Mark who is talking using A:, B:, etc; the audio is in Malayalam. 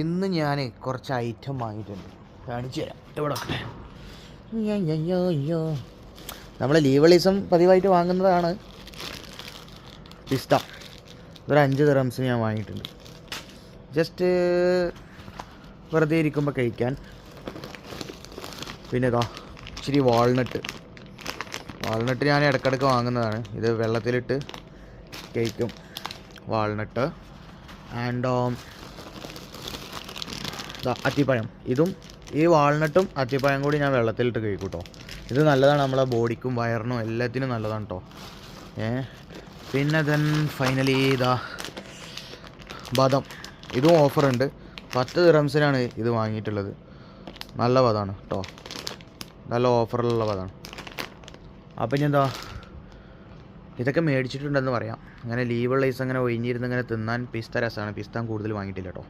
A: ഇന്ന് ഞാൻ കുറച്ച് ഐറ്റം വാങ്ങിയിട്ടുണ്ട്, കാണിച്ചു തരാം. ഇവിടെ അയ്യോ നമ്മൾ ലീവളീസം പതിവായിട്ട് വാങ്ങുന്നതാണ് പിസ്ത. ഇതൊരു 5 ദിർഹംസിന് ഞാൻ വാങ്ങിയിട്ടുണ്ട്, ജസ്റ്റ് വെറുതെ ഇരിക്കുമ്പോൾ കഴിക്കാൻ. പിന്നെ ഇതാ ഇച്ചിരി വാൾനട്ട് ഞാൻ ഇടയ്ക്കിടയ്ക്ക് വാങ്ങുന്നതാണ്. ഇത് വെള്ളത്തിലിട്ട് കഴിക്കും, വാൾനട്ട്. ആൻഡ് അത്തിപ്പഴം. ഈ വാൾനട്ടും അത്തിപ്പഴം കൂടി ഞാൻ വെള്ളത്തിലിട്ട് കഴിക്കും കേട്ടോ. ഇത് നല്ലതാണ്, നമ്മളെ ബോഡിക്കും വയറിനും എല്ലാത്തിനും നല്ലതാണ് കേട്ടോ. പിന്നെ ഫൈനലി ബദം. ഇതും ഓഫറുണ്ട്, 10 ദിർഹംസിനാണ് ഇത് വാങ്ങിയിട്ടുള്ളത്. നല്ല ബദമാണ് കേട്ടോ, നല്ല ഓഫറിലുള്ള ബദമാണ്. അപ്പം ഇനി ഇതൊക്കെ മേടിച്ചിട്ടുണ്ടെന്ന് പറയാം. അങ്ങനെ ലീവുള്ള ദിവസം അങ്ങനെ ഒഴിഞ്ഞിരുന്ന് ഇങ്ങനെ തിന്നാൻ പിസ്ത രസമാണ്. പിസ്ത കൂടുതൽ വാങ്ങിയിട്ടില്ല കേട്ടോ.